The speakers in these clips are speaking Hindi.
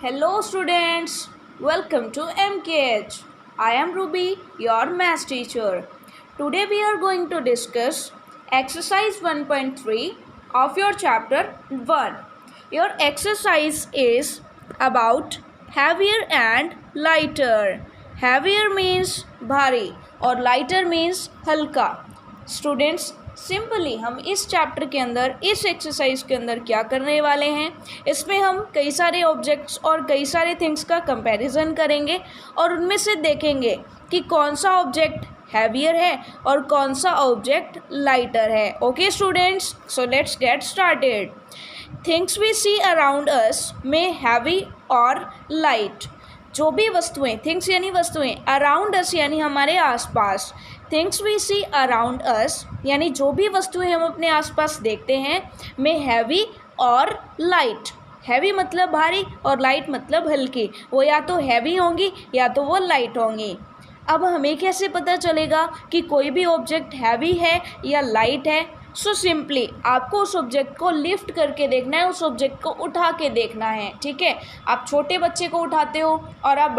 Hello students, welcome to MKH. I am Ruby, your maths teacher. Today we are going to discuss exercise 1.3 of your chapter 1. Your exercise is about heavier and lighter. Heavier means भारी और lighter means हल्का. स्टूडेंट्स सिंपली हम इस चैप्टर के अंदर इस एक्सरसाइज के अंदर क्या करने वाले हैं, इसमें हम कई सारे ऑब्जेक्ट्स और कई सारे थिंग्स का कंपैरिजन करेंगे और उनमें से देखेंगे कि कौन सा ऑब्जेक्ट हैवियर है और कौन सा ऑब्जेक्ट लाइटर है. Okay students, so let's get started. Things we see around us में हैवी और लाइट. जो भी वस्तुएं, थिंग्स यानी वस्तुएं, अराउंड अस यानी हमारे आसपास. Things we see around us यानी जो भी वस्तुएं हम अपने आसपास देखते हैं में हैवी और लाइट. हैवी मतलब भारी और लाइट मतलब हल्की. वो या तो हैवी होंगी या तो वो लाइट होंगी. अब हमें कैसे पता चलेगा कि कोई भी ऑब्जेक्ट हैवी है या लाइट है? सो सिंपली आपको उस ऑब्जेक्ट को लिफ्ट करके देखना है, उस ऑब्जेक्ट को उठा के देखना है. ठीक है, आप छोटे बच्चे को उठाते हो और आप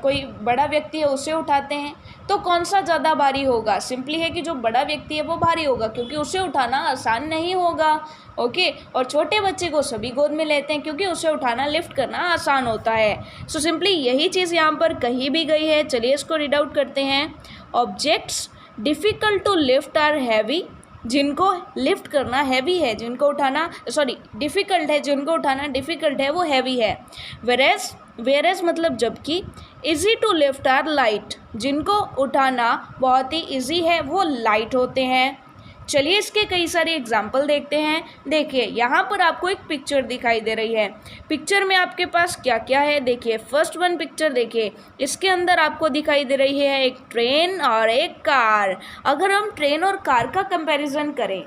कोई बड़ा व्यक्ति है उसे उठाते हैं तो कौन सा ज़्यादा भारी होगा? सिंपली है कि जो बड़ा व्यक्ति है वो भारी होगा क्योंकि उसे उठाना आसान नहीं होगा. ओके, और छोटे बच्चे को सभी गोद में लेते हैं क्योंकि उसे उठाना, लिफ्ट करना आसान होता है. सो सिंपली यही चीज़ यहाँ पर कही भी गई है. चलिए इसको रीड आउट करते हैं. Objects difficult to lift are heavy. जिनको लिफ्ट करना हैवी है, जिनको उठाना डिफ़िकल्ट है, जिनको उठाना डिफ़िकल्ट है वो हैवी है. वेरेज मतलब जबकि. Easy to lift are light. जिनको उठाना बहुत ही इजी है वो लाइट होते हैं. चलिए इसके कई सारे एग्जाम्पल देखते हैं. देखिए यहाँ पर आपको एक पिक्चर दिखाई दे रही है. पिक्चर में आपके पास क्या क्या है देखिए. फर्स्ट वन पिक्चर देखिए, इसके अंदर आपको दिखाई दे रही है एक ट्रेन और एक कार. अगर हम ट्रेन और कार का कंपैरिजन करें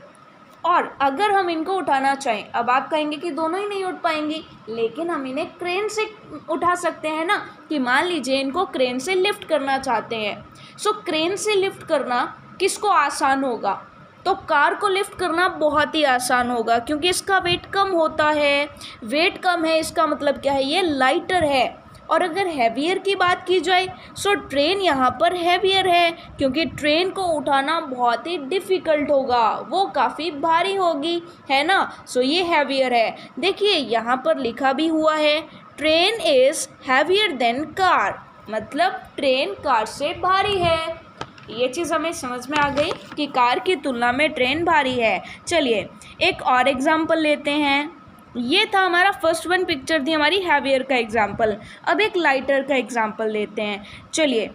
और अगर हम इनको उठाना चाहें, अब आप कहेंगे कि दोनों ही नहीं उठ पाएंगी, लेकिन हम इन्हें क्रेन से उठा सकते हैं ना. कि मान लीजिए इनको क्रेन से लिफ्ट करना चाहते हैं. सो क्रेन से लिफ्ट करना किसको आसान होगा? तो कार को लिफ्ट करना बहुत ही आसान होगा क्योंकि इसका वेट कम होता है. वेट कम है इसका मतलब क्या है? ये लाइटर है. और अगर हैवियर की बात की जाए सो ट्रेन यहाँ पर हैवियर है क्योंकि ट्रेन को उठाना बहुत ही डिफ़िकल्ट होगा, वो काफ़ी भारी होगी, है ना. सो ये हैवियर है. देखिए यहाँ पर लिखा भी हुआ है train is heavier than car, मतलब ट्रेन कार से भारी है. ये चीज़ हमें समझ में आ गई कि कार की तुलना में ट्रेन भारी है. चलिए एक और एग्जाम्पल लेते हैं. ये था हमारा फर्स्ट वन पिक्चर थी हमारी हैवियर का एग्जाम्पल. अब एक लाइटर का एग्जाम्पल लेते हैं. चलिए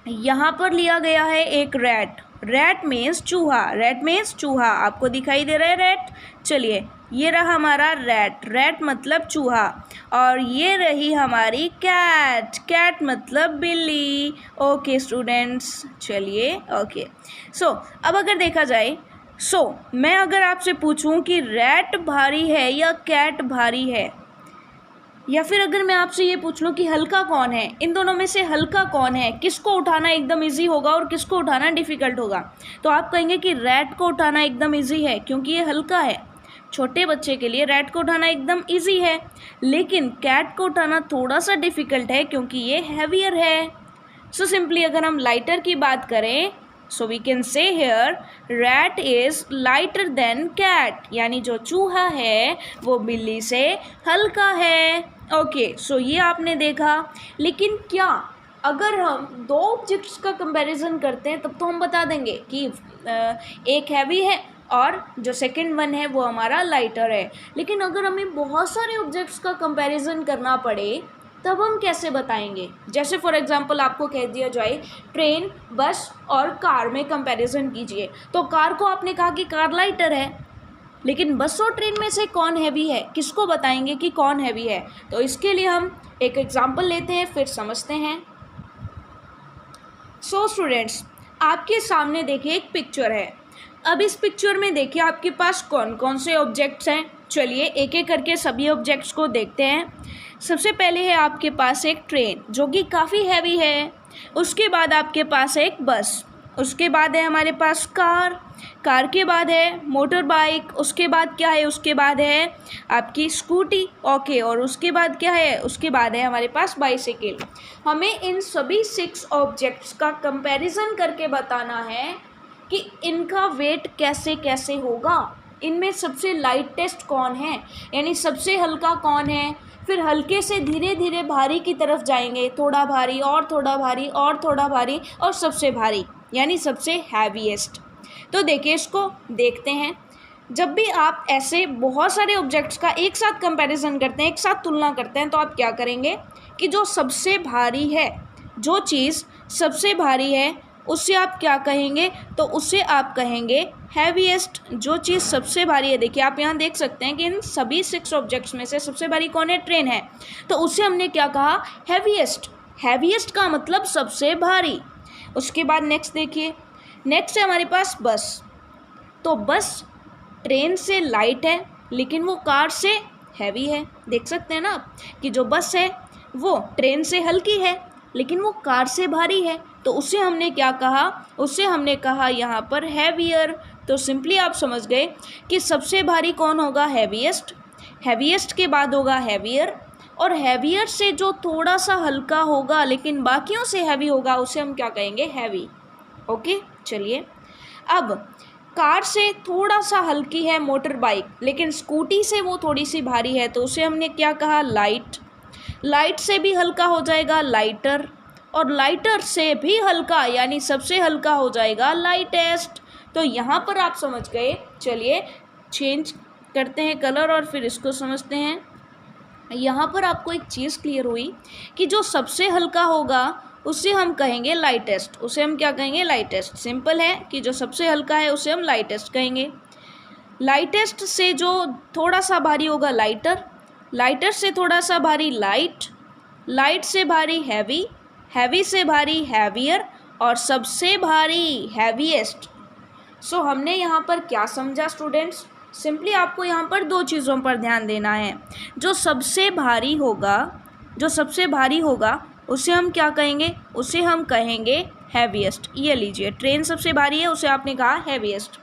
यहाँ पर लिया गया है एक रैट. रैट मीन्स चूहा. रैट मीन्स चूहा. आपको दिखाई दे रहा है रैट. चलिए ये रहा हमारा रैट. रैट मतलब चूहा. और ये रही हमारी कैट. कैट मतलब बिल्ली. ओके स्टूडेंट्स, चलिए ओके. सो अब अगर देखा जाए मैं अगर आपसे पूछूं कि रैट भारी है या कैट भारी है, या फिर अगर मैं आपसे ये पूछ लूँ कि हल्का कौन है, इन दोनों में से हल्का कौन है, किसको उठाना एकदम इजी होगा और किसको उठाना डिफ़िकल्ट होगा, तो आप कहेंगे कि रैट को उठाना एकदम इजी है क्योंकि ये हल्का है. छोटे बच्चे के लिए रैट को उठाना एकदम इजी है, लेकिन कैट को उठाना थोड़ा सा डिफ़िकल्ट है क्योंकि ये हैवियर है. सो सिंपली अगर हम लाइटर की बात करें so we can say here rat is lighter than cat, यानी जो चूहा है वो बिल्ली से हल्का है. ओके, सो ये आपने देखा. लेकिन क्या अगर हम दो ऑब्जेक्ट्स का कंपैरिजन करते हैं तब तो हम बता देंगे कि एक हैवी है और जो सेकंड वन है वो हमारा लाइटर है. लेकिन अगर हमें बहुत सारे ऑब्जेक्ट्स का कंपैरिजन करना पड़े तब हम कैसे बताएंगे? जैसे फॉर एग्जांपल आपको कह दिया जाए ट्रेन, बस और कार में कंपैरिजन कीजिए, तो कार को आपने कहा कि कार लाइटर है, लेकिन बस और ट्रेन में से कौन हैवी है? किसको बताएंगे कि कौन हैवी है? तो इसके लिए हम एक एग्जाम्पल लेते हैं, फिर समझते हैं. सो स्टूडेंट्स आपके सामने देखिए एक पिक्चर है. अब इस पिक्चर में देखिए आपके पास कौन कौन से ऑब्जेक्ट्स हैं. चलिए एक एक करके सभी ऑब्जेक्ट्स को देखते हैं. सबसे पहले है आपके पास एक ट्रेन जो कि काफ़ी हैवी है. उसके बाद आपके पास एक बस. उसके बाद है हमारे पास कार, कार के बाद है मोटर बाइक, उसके बाद क्या है, उसके बाद है आपकी स्कूटी, ओके, और उसके बाद क्या है, उसके बाद है हमारे पास बाइसिकल। हमें इन सभी 6 ऑब्जेक्ट्स का कंपैरिजन करके बताना है कि इनका वेट कैसे कैसे होगा, इनमें सबसे लाइटेस्ट कौन है, यानी सबसे हल्का कौन है, फिर हल्के से धीरे धीरे भारी की तरफ जाएंगे, थोड़ा भारी और थोड़ा भारी और थोड़ा भारी और सबसे भारी, यानी सबसे हैवीएस्ट। तो देखिए, इसको देखते हैं। जब भी आप ऐसे बहुत सारे ऑब्जेक्ट्स का एक साथ कंपैरिजन करते हैं, एक साथ तुलना करते हैं, तो आप क्या करेंगे कि जो सबसे भारी है, जो चीज़ सबसे भारी है उससे आप क्या कहेंगे, तो उससे आप कहेंगे हैवीएस्ट। जो चीज़ सबसे भारी है, देखिए आप यहाँ देख सकते हैं कि इन सभी 6 ऑब्जेक्ट्स में से सबसे भारी कौन है, ट्रेन है, तो उससे हमने क्या कहा, हैवीएस्ट। हैवीएस्ट का मतलब सबसे भारी। उसके बाद नेक्स्ट देखिए, नेक्स्ट है हमारे पास बस। तो बस ट्रेन से लाइट है लेकिन वो कार से हैवी है। देख सकते हैं ना आप कि जो बस है वो ट्रेन से हल्की है लेकिन वो कार से भारी है, तो उससे हमने क्या कहा, उससे हमने कहा यहाँ पर हैवियर। तो सिंपली आप समझ गए कि सबसे भारी कौन होगा, हैवीएस्ट, हैवीएस्ट के बाद होगा हैवियर, और हैवियर से जो थोड़ा सा हल्का होगा लेकिन बाकियों से हैवी होगा उसे हम क्या कहेंगे, हैवी। ओके, चलिए अब कार से थोड़ा सा हल्की है मोटर बाइक, लेकिन स्कूटी से वो थोड़ी सी भारी है, तो उसे हमने क्या कहा, लाइट। लाइट से भी हल्का हो जाएगा लाइटर, और लाइटर से भी हल्का यानी सबसे हल्का हो जाएगा लाइटेस्ट। तो यहाँ पर आप समझ गए। चलिए चेंज करते हैं कलर और फिर इसको समझते हैं। यहाँ पर आपको एक चीज़ क्लियर हुई कि जो सबसे हल्का होगा उसे हम कहेंगे लाइटेस्ट, उसे हम क्या कहेंगे, लाइटेस्ट। सिंपल है कि जो सबसे हल्का है उसे हम लाइटेस्ट कहेंगे। लाइटेस्ट से जो थोड़ा सा भारी होगा लाइटर, लाइटर से थोड़ा सा भारी लाइट, लाइट से भारी हैवी, हैवी से भारी हैवियर, और सबसे भारी हैवीएस्ट। सो हमने यहाँ पर क्या समझा स्टूडेंट्स, सिंपली आपको यहाँ पर 2 चीज़ों पर ध्यान देना है। जो सबसे भारी होगा, जो सबसे भारी होगा उसे हम क्या कहेंगे, उसे हम कहेंगे हैवीएस्ट। ये लीजिए, ट्रेन सबसे भारी है उसे आपने कहा हैवीएस्ट,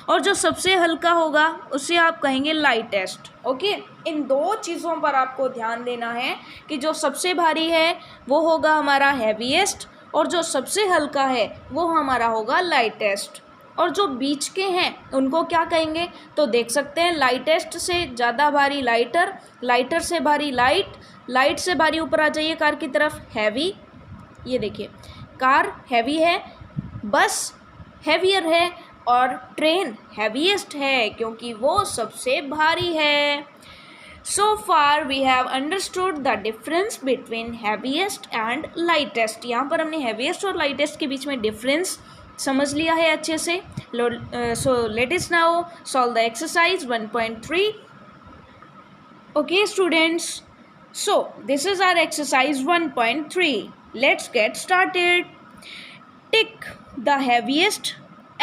और जो सबसे हल्का होगा उसे आप कहेंगे लाइटेस्ट। ओके, इन 2 चीज़ों पर आपको ध्यान देना है कि जो सबसे भारी है वो होगा हमारा हैवीएस्ट, और जो सबसे हल्का है वो हमारा होगा लाइटेस्ट, और जो बीच के हैं उनको क्या कहेंगे, तो देख सकते हैं लाइटेस्ट से ज़्यादा भारी लाइटर, लाइटर से भारी लाइट, लाइट से भारी ऊपर आ जाइए कार की तरफ, हैवी। ये देखिए, कार हैवी है, बस हैवियर है, और ट्रेन हैवीएस्ट है क्योंकि वो सबसे भारी है। So far we have understood the difference between heaviest and lightest. यहाँ पर हमने हैवीएस्ट और लाइटेस्ट के बीच में डिफरेंस समझ लिया है अच्छे से। So let us now solve the exercise 1.3। Okay students, so this is our exercise 1.3. Let's get started. Tick the heaviest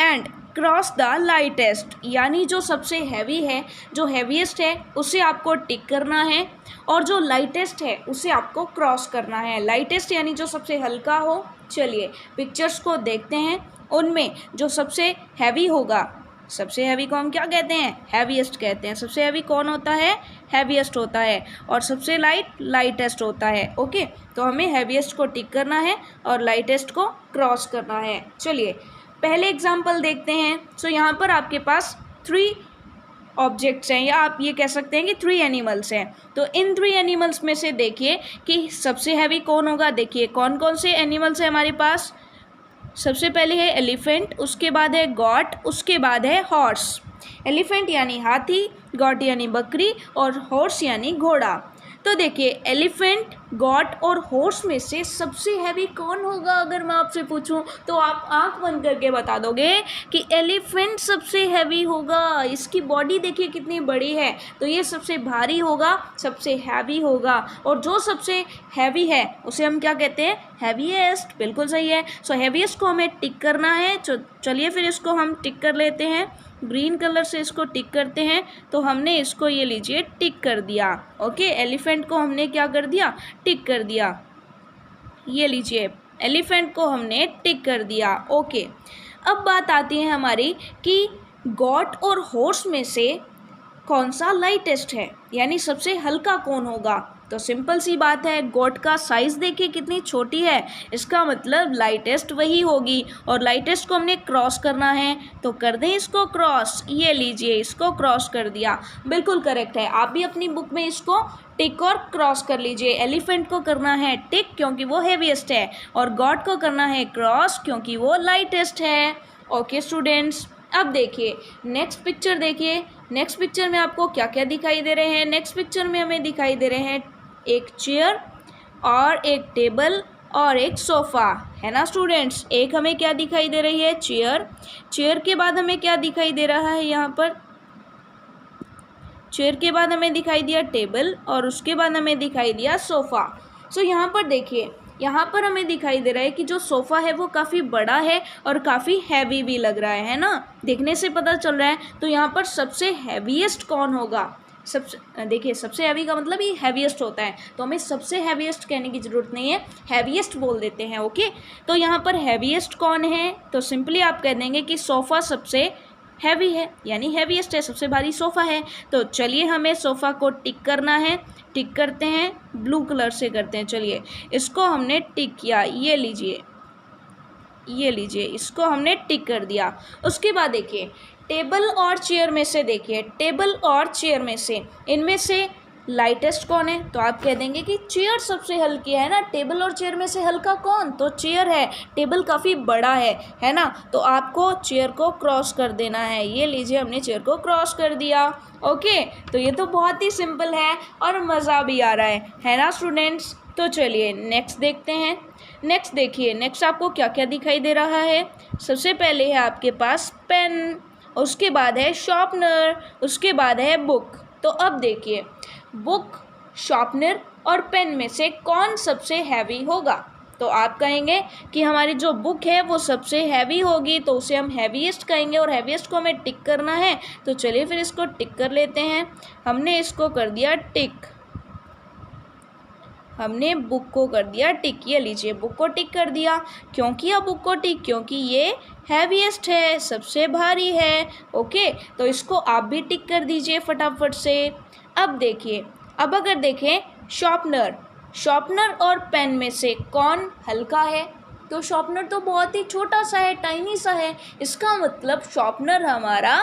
and cross the lightest, यानी जो सबसे हैवी है, जो हैवीएस्ट है उसे आपको टिक करना है, और जो लाइटेस्ट है उसे आपको क्रॉस करना है। लाइटेस्ट यानी जो सबसे हल्का हो। चलिए पिक्चर्स को देखते हैं, उनमें जो सबसे हैवी होगा, सबसे हैवी को हम क्या कहते हैं, हैवीएस्ट कहते हैं। सबसे हैवी कौन होता है, हैवीएस्ट होता है, और सबसे लाइट लाइटेस्ट होता है। ओके, तो हमें हैवीएस्ट को टिक करना है और लाइटेस्ट को क्रॉस करना है। चलिए पहले एग्जांपल देखते हैं। सो यहाँ पर आपके पास 3 ऑब्जेक्ट्स हैं, या आप ये कह सकते हैं कि 3 एनिमल्स हैं। तो इन 3 एनिमल्स में से देखिए कि सबसे हैवी कौन होगा। देखिए कौन कौन से एनिमल्स हैं हमारे पास। सबसे पहले है एलिफेंट, उसके बाद है गॉट, उसके बाद है हॉर्स। एलिफेंट यानी हाथी, गॉट यानी बकरी, और हॉर्स यानी घोड़ा। तो देखिए एलिफेंट, गॉट और हॉर्स में से सबसे हैवी कौन होगा, अगर मैं आपसे पूछूं तो आप आंख बंद करके बता दोगे कि एलिफेंट सबसे हैवी होगा। इसकी बॉडी देखिए कितनी बड़ी है, तो ये सबसे भारी होगा, सबसे हैवी होगा, और जो सबसे हैवी है उसे हम क्या कहते हैं, हैवीएस्ट। बिल्कुल सही है। सो हैवीएस्ट को हमें टिक करना है। चलिए फिर इसको हम टिक कर लेते हैं, ग्रीन कलर से इसको टिक करते हैं। तो हमने इसको ये लीजिए टिक कर दिया। ओके, एलिफेंट को हमने क्या कर दिया, टिक कर दिया। ये लीजिए एलिफेंट को हमने टिक कर दिया। ओके, अब बात आती है हमारी कि गॉट और हॉर्स में से कौन सा लाइटेस्ट है, यानी सबसे हल्का कौन होगा। तो सिंपल सी बात है, गॉट का साइज़ देखिए कितनी छोटी है, इसका मतलब लाइटेस्ट वही होगी। और लाइटेस्ट को हमने क्रॉस करना है, तो कर दें इसको क्रॉस। ये लीजिए, इसको क्रॉस कर दिया, बिल्कुल करेक्ट है। आप भी अपनी बुक में इसको टिक और क्रॉस कर लीजिए। एलिफेंट को करना है टिक क्योंकि वो हेवीएस्ट है, और गॉट को करना है क्रॉस क्योंकि वो लाइटेस्ट है। ओके स्टूडेंट्स, अब देखिए नेक्स्ट पिक्चर देखिए। नेक्स्ट पिक्चर में आपको क्या क्या दिखाई दे रहे हैं। नेक्स्ट पिक्चर में हमें दिखाई दे रहे हैं एक चेयर और एक टेबल और एक सोफ़ा, है ना स्टूडेंट्स। एक हमें क्या दिखाई दे रही है, चेयर। चेयर के बाद हमें क्या दिखाई दे रहा है यहाँ पर, चेयर के बाद हमें दिखाई दिया टेबल, और उसके बाद हमें दिखाई दिया सोफ़ा। सो यहाँ पर देखिए, यहाँ पर हमें दिखाई दे रहा है कि जो सोफ़ा है वो काफ़ी बड़ा है और काफ़ी हैवी भी लग रहा है ना, देखने से पता चल रहा है। तो यहाँ पर सबसे हैवीएस्ट कौन होगा, सबसे देखिए, सबसे हैवी का मतलब ही हैवीएस्ट होता है, तो हमें सबसे हैवीएस्ट कहने की ज़रूरत नहीं है, हैवीएस्ट बोल देते हैं। ओके, तो यहाँ पर हैवीएस्ट कौन है, तो सिंपली आप कह देंगे कि सोफ़ा सबसे हैवी है, यानी हैवीएस्ट है, सबसे भारी सोफ़ा है। तो चलिए हमें सोफ़ा को टिक करना है। टिक करते हैं, ब्लू कलर से करते हैं। चलिए इसको हमने टिक किया, ये लीजिए, ये लीजिए, इसको हमने टिक कर दिया। उसके बाद देखिए टेबल और चेयर में से, देखिए टेबल और चेयर में से इनमें से लाइटेस्ट कौन है, तो आप कह देंगे कि चेयर सबसे हल्की है ना। टेबल और चेयर में से हल्का कौन, तो चेयर है। टेबल काफ़ी बड़ा है ना, तो आपको चेयर को क्रॉस कर देना है। ये लीजिए, हमने चेयर को क्रॉस कर दिया। ओके, तो ये तो बहुत ही सिंपल है और मज़ा भी आ रहा है ना स्टूडेंट्स। तो चलिए नेक्स्ट देखते हैं। नेक्स्ट देखिए, नेक्स्ट आपको क्या क्या दिखाई दे रहा है। सबसे पहले है आपके पास पेन, उसके बाद है शार्पनर, उसके बाद है बुक। तो अब देखिए, बुक, शार्पनर और पेन में से कौन सबसे हैवी होगा, तो आप कहेंगे कि हमारी जो बुक है वो सबसे हैवी होगी, तो उसे हम हैवीएस्ट कहेंगे, और हैवीएस्ट को हमें टिक करना है। तो चलिए फिर इसको टिक कर लेते हैं। हमने इसको कर दिया टिक, हमने बुक को कर दिया टिक। ये लीजिए, बुक को टिक कर दिया। क्यों किया बुक को टिक, क्योंकि ये हैवीएस्ट है, सबसे भारी है। ओके, तो इसको आप भी टिक कर दीजिए फटाफट से। अब देखिए, अब अगर देखें शार्पनर, शार्पनर और पेन में से कौन हल्का है, तो शार्पनर तो बहुत ही छोटा सा है, टाइनी सा है, इसका मतलब शार्पनर हमारा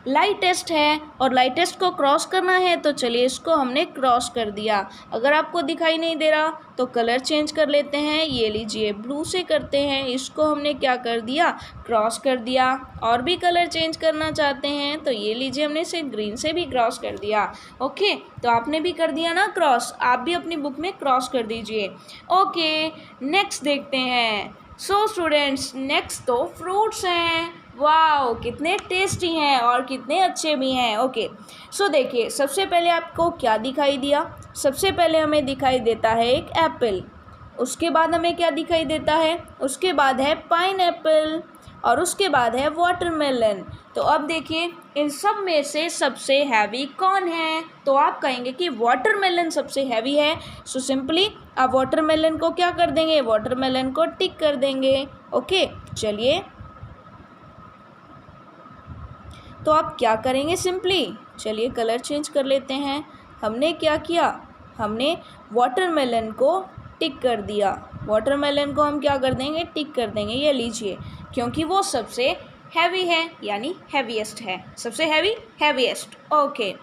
लाइटेस्ट है, और लाइटेस्ट को क्रॉस करना है। तो चलिए इसको हमने क्रॉस कर दिया। अगर आपको दिखाई नहीं दे रहा तो कलर चेंज कर लेते हैं। ये लीजिए, ब्लू से करते हैं, इसको हमने क्या कर दिया, क्रॉस कर दिया। और भी कलर चेंज करना चाहते हैं तो ये लीजिए, हमने इसे ग्रीन से भी क्रॉस कर दिया। ओके, तो आपने भी कर दिया ना क्रॉस, आप भी अपनी बुक में क्रॉस कर दीजिए। ओके, नेक्स्ट देखते हैं। सो स्टूडेंट्स, नेक्स्ट तो फ्रूट्स हैं। वाओ, कितने टेस्टी हैं और कितने अच्छे भी हैं। ओके, सो देखिए, सबसे पहले आपको क्या दिखाई दिया, सबसे पहले हमें दिखाई देता है एक एप्पल। उसके बाद हमें क्या दिखाई देता है, उसके बाद है पाइनएप्पल, और उसके बाद है वाटरमेलन। तो अब देखिए, इन सब में से सबसे हैवी कौन है, तो आप कहेंगे कि वाटरमेलन सबसे हैवी है। सो सिंपली आप वाटरमेलन को क्या कर देंगे, वाटरमेलन को टिक कर देंगे। ओके, चलिए, तो आप क्या करेंगे, सिंपली चलिए कलर चेंज कर लेते हैं। हमने क्या किया, हमने वाटरमेलन को टिक कर दिया। वाटरमेलन को हम क्या कर देंगे, टिक कर देंगे। ये लीजिए, क्योंकि वो सबसे हैवी है, यानी हैवीएस्ट है, सबसे हैवी, हैवीएस्ट। ओके,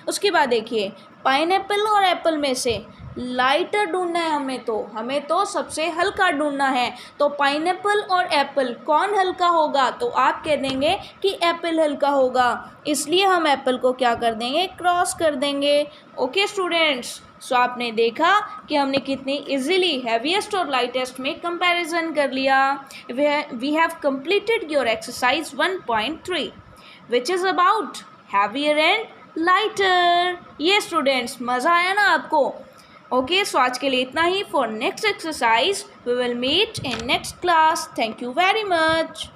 उसके बाद देखिए, पाइनएप्पल और एप्पल में से लाइटर ढूंढना है हमें तो सबसे हल्का ढूंढना है। तो पाइनएप्पल और एप्पल कौन हल्का होगा, तो आप कह देंगे कि एप्पल हल्का होगा, इसलिए हम एप्पल को क्या कर देंगे, क्रॉस कर देंगे। ओके स्टूडेंट्स, सो आपने देखा कि हमने कितनी इजीली हैवीएस्ट और लाइटेस्ट में कंपैरिजन कर लिया। We have completed your exercise 1.3 which is about heavier and lighter. ये स्टूडेंट्स, मज़ा आया ना आपको। ओके, सो आज के लिए इतना ही। For next exercise we will meet in next class. Thank you very much.